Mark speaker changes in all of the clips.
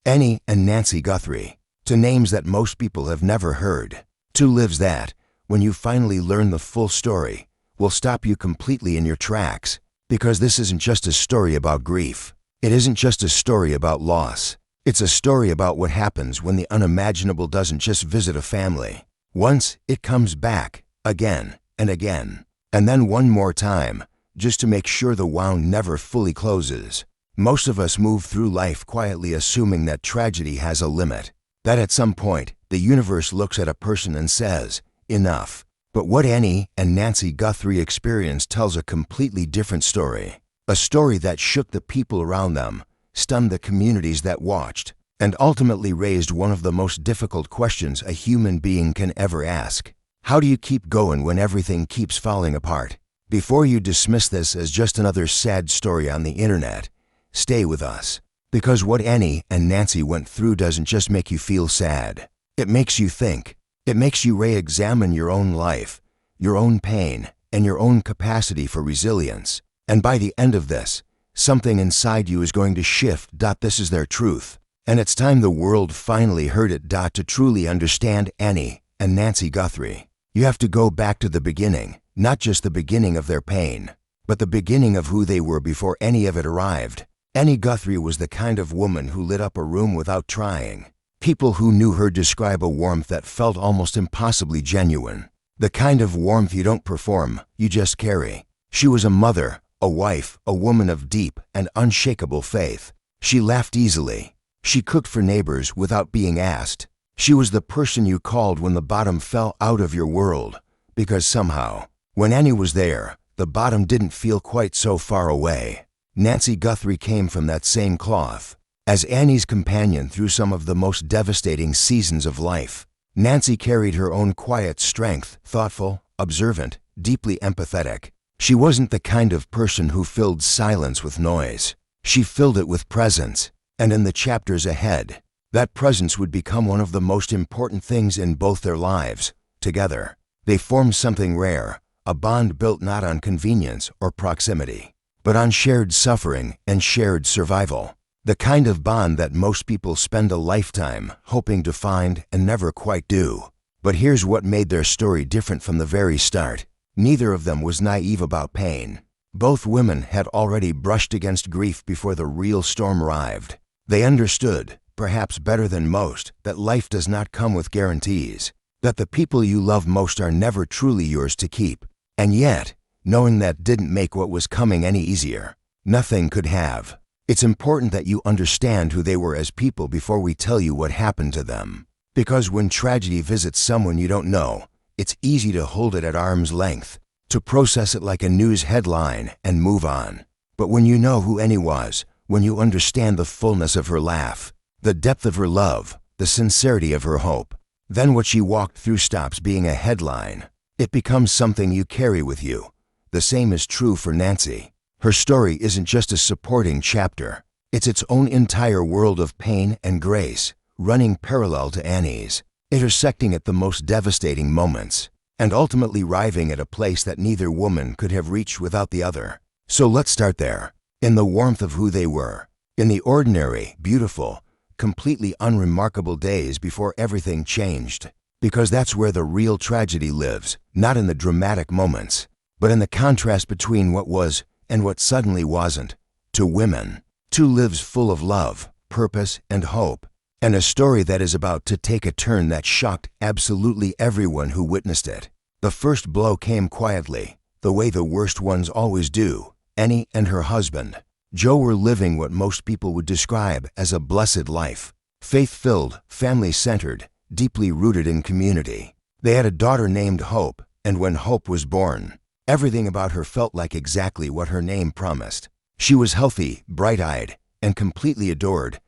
Speaker 1: Annie and Nancy Guthrie, two names that most people have never heard. Two lives that, when you finally learn the full story, will stop you completely in your tracks. Because this isn't just a story about grief. It isn't just a story about loss. It's a story about what happens when the unimaginable doesn't just visit a family. Once, it comes back, again and again, and then one more time, just to make sure the wound never fully closes. Most of us move through life quietly assuming that tragedy has a limit, that at some point, the universe looks at a person and says, enough. But what Annie and Nancy Guthrie experienced tells a completely different story. A story that shook the people around them, stunned the communities that watched, and ultimately raised one of the most difficult questions a human being can ever ask. How do you keep going when everything keeps falling apart? Before you dismiss this as just another sad story on the internet, stay with us. Because what Annie and Nancy went through doesn't just make you feel sad. It makes you think. It makes you re-examine your own life, your own pain, and your own capacity for resilience. And by the end of this, something inside you is going to shift. This is their truth. And it's time the world finally heard it. To truly understand Annie and Nancy Guthrie, you have to go back to the beginning, not just the beginning of their pain, but the beginning of who they were before any of it arrived. Annie Guthrie was the kind of woman who lit up a room without trying. People who knew her describe a warmth that felt almost impossibly genuine. The kind of warmth you don't perform, you just carry. She was a mother, a wife, a woman of deep and unshakable faith. She laughed easily. She cooked for neighbors without being asked. She was the person you called when the bottom fell out of your world. Because somehow, when Annie was there, the bottom didn't feel quite so far away. Nancy Guthrie came from that same cloth. As Annie's companion through some of the most devastating seasons of life, Nancy carried her own quiet strength, thoughtful, observant, deeply empathetic. She wasn't the kind of person who filled silence with noise. She filled it with presence. And in the chapters ahead, that presence would become one of the most important things in both their lives. Together, they formed something rare, a bond built not on convenience or proximity, but on shared suffering and shared survival. The kind of bond that most people spend a lifetime hoping to find and never quite do. But here's what made their story different from the very start. Neither of them was naive about pain. Both women had already brushed against grief before the real storm arrived. They understood, perhaps better than most, that life does not come with guarantees, that the people you love most are never truly yours to keep. And yet, knowing that didn't make what was coming any easier. Nothing could have. It's important that you understand who they were as people before we tell you what happened to them. Because when tragedy visits someone you don't know, it's easy to hold it at arm's length, to process it like a news headline and move on. But when you know who Annie was, when you understand the fullness of her laugh, the depth of her love, the sincerity of her hope, then what she walked through stops being a headline. It becomes something you carry with you. The same is true for Nancy. Her story isn't just a supporting chapter. It's its own entire world of pain and grace, running parallel to Annie's, intersecting at the most devastating moments, and ultimately arriving at a place that neither woman could have reached without the other. So let's start there, in the warmth of who they were, in the ordinary, beautiful, completely unremarkable days before everything changed. Because that's where the real tragedy lives, not in the dramatic moments, but in the contrast between what was and what suddenly wasn't. Two women, two lives full of love, purpose, and hope, and a story that is about to take a turn that shocked absolutely everyone who witnessed it. The first blow came quietly, the way the worst ones always do. Annie and her husband, Joe, were living what most people would describe as a blessed life. Faith-filled, family-centered, deeply rooted in community. They had a daughter named Hope, and when Hope was born, everything about her felt like exactly what her name promised. She was healthy, bright-eyed, and completely adored.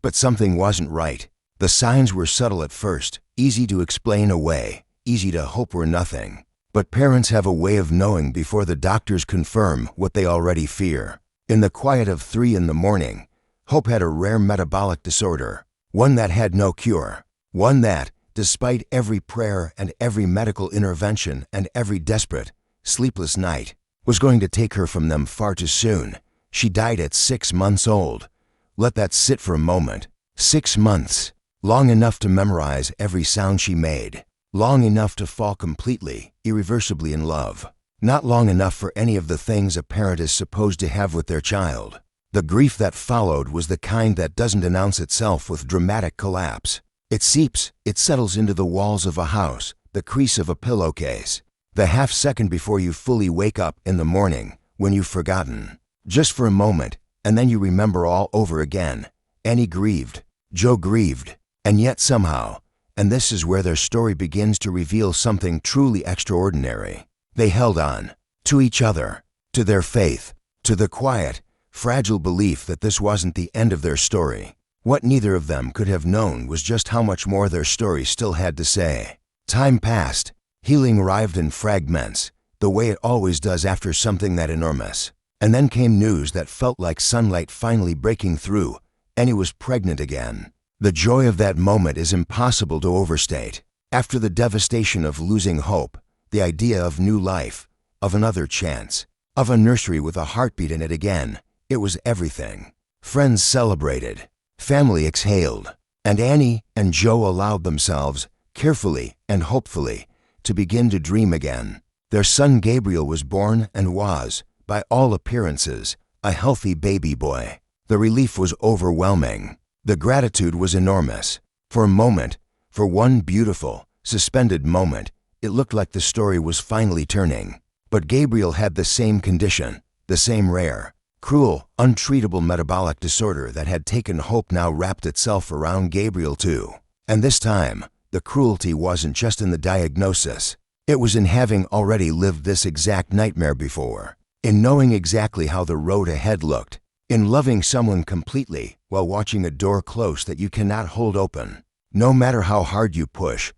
Speaker 1: But something wasn't right. The signs were subtle at first, easy to explain away, easy to hope were nothing. But parents have a way of knowing before the doctors confirm what they already fear. In the quiet of 3 in the morning, Hope had a rare metabolic disorder, one that had no cure, one that, despite every prayer and every medical intervention and every desperate, sleepless night, was going to take her from them far too soon. She died at 6 months old. Let that sit for a moment. 6 months. Long enough to memorize every sound she made. Long enough to fall completely, irreversibly in love. Not long enough for any of the things a parent is supposed to have with their child. The grief that followed was the kind that doesn't announce itself with dramatic collapse. It seeps, it settles into the walls of a house, the crease of a pillowcase. The half second before you fully wake up in the morning, when you've forgotten. Just for a moment, and then you remember all over again. Annie grieved, Joe grieved, and yet somehow, and this is where their story begins to reveal something truly extraordinary. They held on, to each other, to their faith, to the quiet, fragile belief that this wasn't the end of their story. What neither of them could have known was just how much more their story still had to say. Time passed. Healing arrived in fragments, the way it always does after something that enormous. And then came news that felt like sunlight finally breaking through. Annie was pregnant again. The joy of that moment is impossible to overstate. After the devastation of losing hope, the idea of new life, of another chance, of a nursery with a heartbeat in it again, it was everything. Friends celebrated. Family exhaled. And Annie and Joe allowed themselves, carefully and hopefully, to begin to dream again. Their son Gabriel was born and was, by all appearances, a healthy baby boy. The relief was overwhelming. The gratitude was enormous. For a moment, for one beautiful, suspended moment, it looked like the story was finally turning. But Gabriel had the same condition, the same rare, cruel, untreatable metabolic disorder that had taken hope now wrapped itself around Gabriel too. And this time, the cruelty wasn't just in the diagnosis. It was in having already lived this exact nightmare before. In knowing exactly how the road ahead looked. In loving someone completely while watching a door close that you cannot hold open. No matter how hard you push,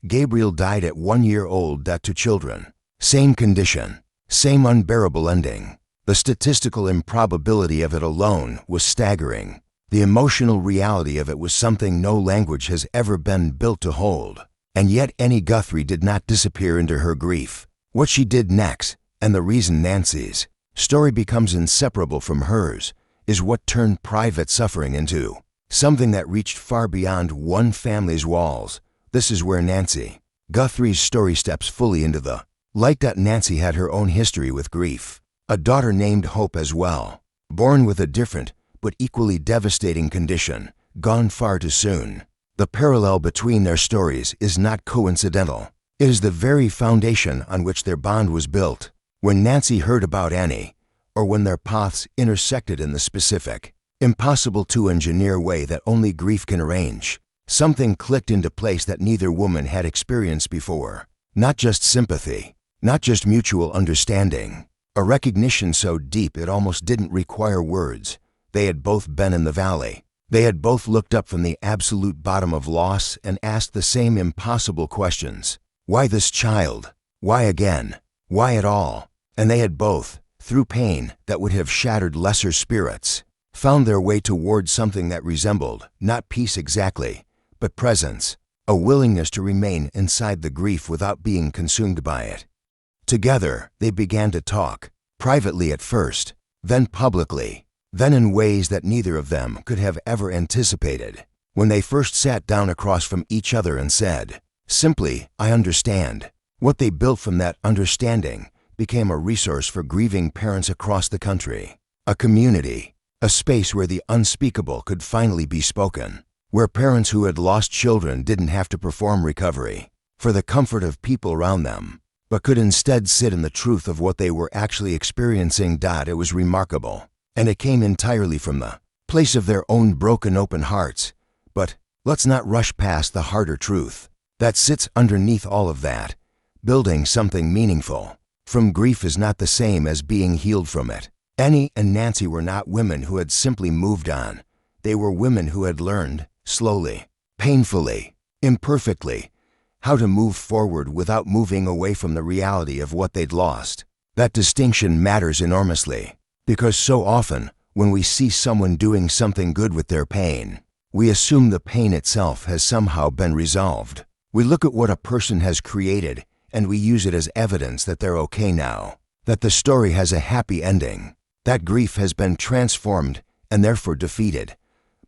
Speaker 1: Gabriel died at 1 year old. That to children. Same condition, same unbearable ending. The statistical improbability of it alone was staggering. The emotional reality of it was something no language has ever been built to hold. And yet Annie Guthrie did not disappear into her grief. What she did next, and the reason Nancy's story becomes inseparable from hers, is what turned private suffering into something that reached far beyond one family's walls. This is where Nancy Guthrie's story steps fully into the light. Nancy had her own history with grief. A daughter named Hope as well, born with a different but equally devastating condition, gone far too soon. The parallel between their stories is not coincidental. It is the very foundation on which their bond was built. When Nancy heard about Annie, or when their paths intersected in the specific, impossible to engineer way that only grief can arrange, something clicked into place that neither woman had experienced before. Not just sympathy, not just mutual understanding, a recognition so deep it almost didn't require words. They had both been in the valley. They had both looked up from the absolute bottom of loss and asked the same impossible questions. Why this child? Why again? Why at all? And they had both, through pain that would have shattered lesser spirits, found their way towards something that resembled, not peace exactly, but presence, a willingness to remain inside the grief without being consumed by it. Together, they began to talk, privately at first, then publicly, then in ways that neither of them could have ever anticipated. When they first sat down across from each other and said, simply, I understand, what they built from that understanding became a resource for grieving parents across the country. A community, a space where the unspeakable could finally be spoken, where parents who had lost children didn't have to perform recovery for the comfort of people around them, but could instead sit in the truth of what they were actually experiencing. It was remarkable, and it came entirely from the place of their own broken open hearts. But let's not rush past the harder truth that sits underneath all of that. Building something meaningful from grief is not the same as being healed from it. Annie and Nancy were not women who had simply moved on. They were women who had learned, slowly, painfully, imperfectly, how to move forward without moving away from the reality of what they'd lost. That distinction matters enormously, because so often, when we see someone doing something good with their pain, we assume the pain itself has somehow been resolved. We look at what a person has created and we use it as evidence that they're okay now, that the story has a happy ending, that grief has been transformed and therefore defeated.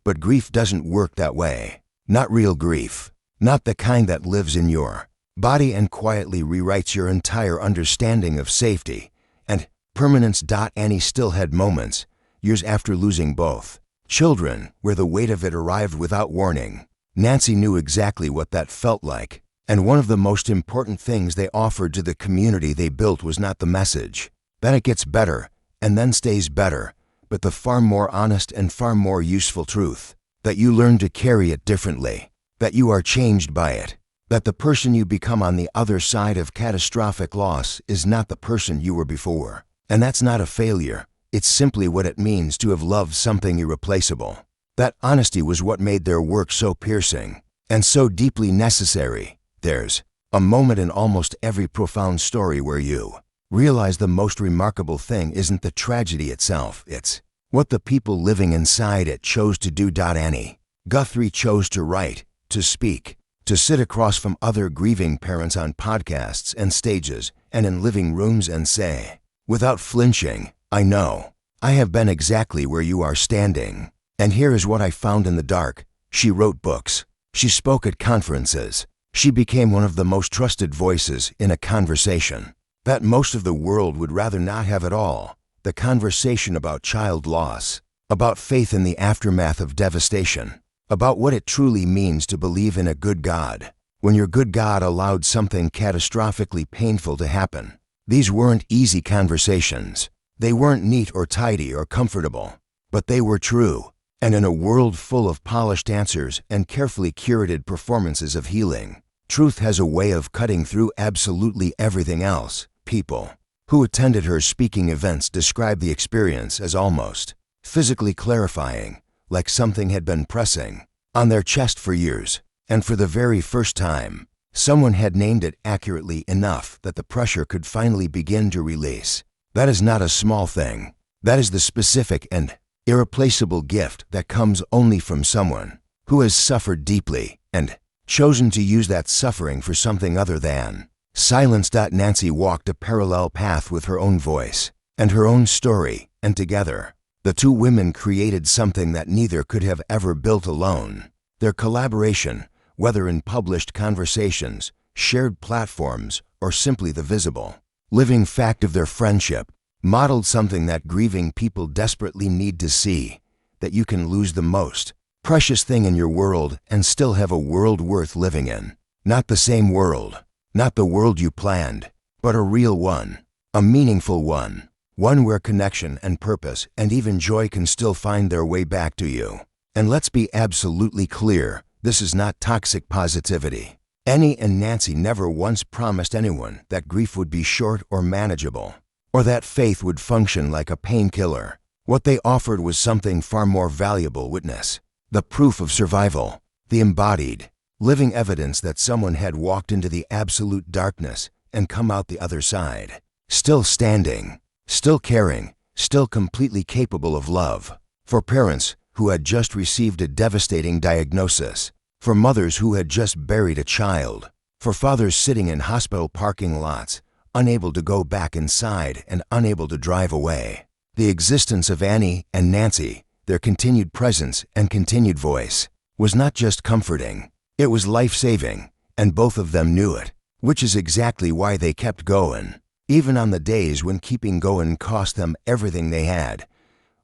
Speaker 1: But grief doesn't work that way. Not real grief. Not the kind that lives in your body and quietly rewrites your entire understanding of safety and permanence. Annie still had moments, years after losing both children, where the weight of it arrived without warning. Nancy knew exactly what that felt like, and one of the most important things they offered to the community they built was not the message that it gets better and then stays better, but the far more honest and far more useful truth that you learn to carry it differently, that you are changed by it, that the person you become on the other side of catastrophic loss is not the person you were before. And that's not a failure. It's simply what it means to have loved something irreplaceable. That honesty was what made their work so piercing and so deeply necessary. There's a moment in almost every profound story where you realize the most remarkable thing isn't the tragedy itself, it's what the people living inside it chose to do. Annie Guthrie chose to write, to speak, to sit across from other grieving parents on podcasts and stages and in living rooms and say, without flinching, I know. I have been exactly where you are standing. And here is what I found in the dark. She wrote books. She spoke at conferences. She became one of the most trusted voices in a conversation that most of the world would rather not have at all. The conversation about child loss, about faith in the aftermath of devastation, about what it truly means to believe in a good God, when your good God allowed something catastrophically painful to happen. These weren't easy conversations. They weren't neat or tidy or comfortable, but they were true. And in a world full of polished answers and carefully curated performances of healing, truth has a way of cutting through absolutely everything else. People who attended her speaking events described the experience as almost physically clarifying, like something had been pressing on their chest for years, and for the very first time, someone had named it accurately enough that the pressure could finally begin to release. That is not a small thing. That is the specific and irreplaceable gift that comes only from someone who has suffered deeply and chosen to use that suffering for something other than silence. Nancy walked a parallel path with her own voice and her own story, and together, the two women created something that neither could have ever built alone. Their collaboration, whether in published conversations, shared platforms, or simply the visible, living fact of their friendship, modeled something that grieving people desperately need to see, that you can lose the most precious thing in your world and still have a world worth living in. Not the same world, not the world you planned, but a real one, a meaningful one where connection and purpose and even joy can still find their way back to you. And let's be absolutely clear, this is not toxic positivity. Annie and Nancy never once promised anyone that grief would be short or manageable, or that faith would function like a painkiller. What they offered was something far more valuable: witness, the proof of survival, the embodied, living evidence that someone had walked into the absolute darkness and come out the other side, still standing, still caring, still completely capable of love. For parents who had just received a devastating diagnosis, for mothers who had just buried a child, for fathers sitting in hospital parking lots, unable to go back inside and unable to drive away. The existence of Annie and Nancy, their continued presence and continued voice, was not just comforting, it was life-saving, and both of them knew it, which is exactly why they kept going, even on the days when keeping going cost them everything they had.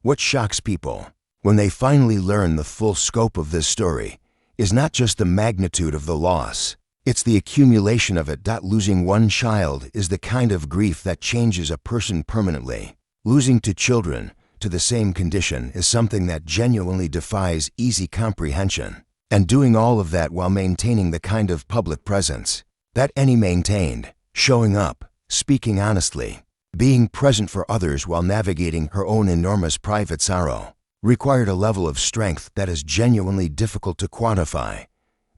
Speaker 1: What shocks people, when they finally learn the full scope of this story, is not just the magnitude of the loss, it's the accumulation of it. Losing one child is the kind of grief that changes a person permanently. Losing two children to the same condition is something that genuinely defies easy comprehension. And doing all of that while maintaining the kind of public presence that Annie maintained, showing up, speaking honestly, being present for others while navigating her own enormous private sorrow, required a level of strength that is genuinely difficult to quantify.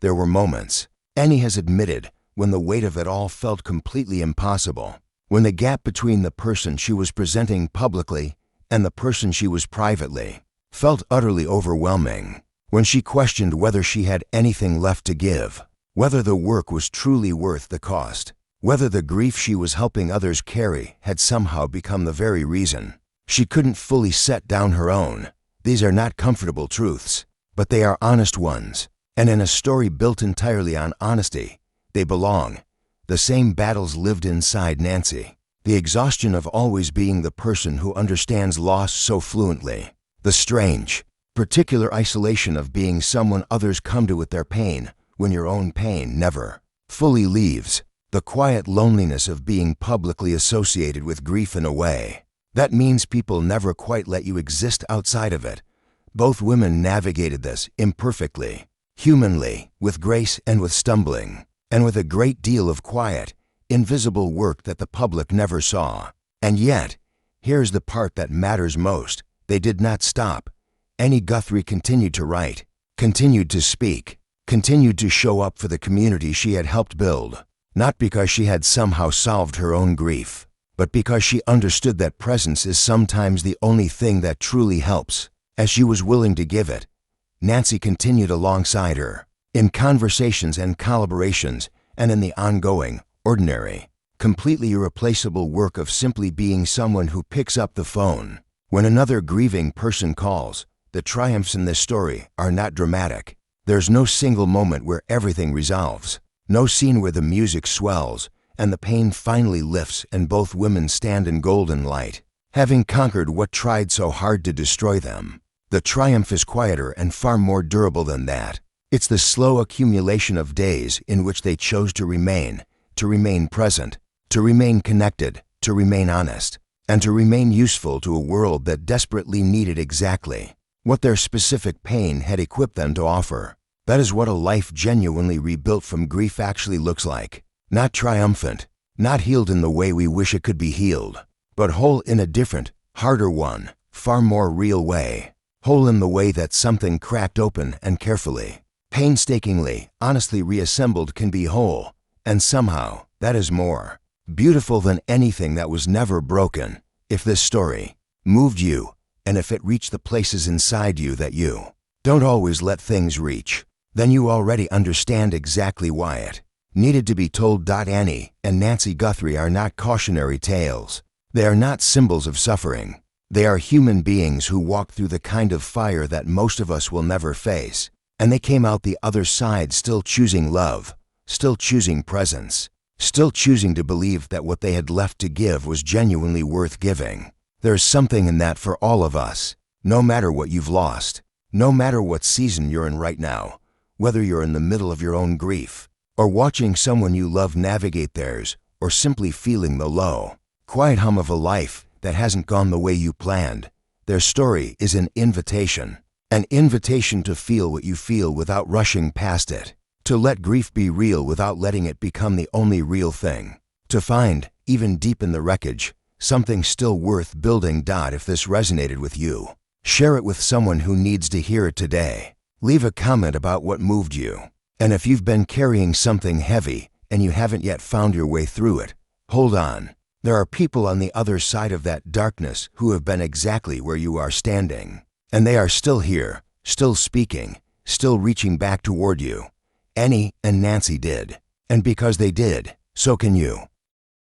Speaker 1: There were moments, Annie has admitted, when the weight of it all felt completely impossible, when the gap between the person she was presenting publicly and the person she was privately felt utterly overwhelming, when she questioned whether she had anything left to give, whether the work was truly worth the cost, whether the grief she was helping others carry had somehow become the very reason she couldn't fully set down her own. These are not comfortable truths. but they are honest ones. And in a story built entirely on honesty, they belong. The same battles lived inside Nancy. The exhaustion of always being the person who understands loss so fluently. The strange, particular isolation of being someone others come to with their pain when your own pain never fully leaves. The quiet loneliness of being publicly associated with grief in a way that means people never quite let you exist outside of it. Both women navigated this imperfectly, humanly, with grace and with stumbling, and with a great deal of quiet, invisible work that the public never saw. And yet, here's the part that matters most. They did not stop. Annie Guthrie continued to write, continued to speak, continued to show up for the community she had helped build, not because she had somehow solved her own grief, but because she understood that presence is sometimes the only thing that truly helps. As she was willing to give it, Nancy continued alongside her, in conversations and collaborations, and in the ongoing, ordinary, completely irreplaceable work of simply being someone who picks up the phone when another grieving person calls. The triumphs in this story are not dramatic. There's no single moment where everything resolves, no scene where the music swells and the pain finally lifts and both women stand in golden light, having conquered what tried so hard to destroy them. The triumph is quieter and far more durable than that. It's the slow accumulation of days in which they chose to remain present, to remain connected, to remain honest, and to remain useful to a world that desperately needed exactly what their specific pain had equipped them to offer. That is what a life genuinely rebuilt from grief actually looks like. Not triumphant, not healed in the way we wish it could be healed, but whole in a different, harder one, far more real way. Whole in the way that something cracked open and carefully, painstakingly, honestly reassembled can be whole, and somehow that is more beautiful than anything that was never broken. If this story moved you, and if it reached the places inside you that you don't always let things reach, then you already understand exactly why it needed to be told. Annie and Nancy Guthrie are not cautionary tales. They are not symbols of suffering. They are human beings who walked through the kind of fire that most of us will never face, and they came out the other side still choosing love, still choosing presence, still choosing to believe that what they had left to give was genuinely worth giving. There's something in that for all of us, no matter what you've lost, no matter what season you're in right now, whether you're in the middle of your own grief, or watching someone you love navigate theirs, or simply feeling the low, quiet hum of a life that hasn't gone the way you planned. Their story is an invitation to feel what you feel without rushing past it, to let grief be real without letting it become the only real thing, to find, even deep in the wreckage, something still worth building. If this resonated with you, share it with someone who needs to hear it today. Leave a comment about what moved you. And if you've been carrying something heavy and you haven't yet found your way through it, hold on. There are people on the other side of that darkness who have been exactly where you are standing. And they are still here, still speaking, still reaching back toward you. Annie and Nancy did. And because they did, so can you.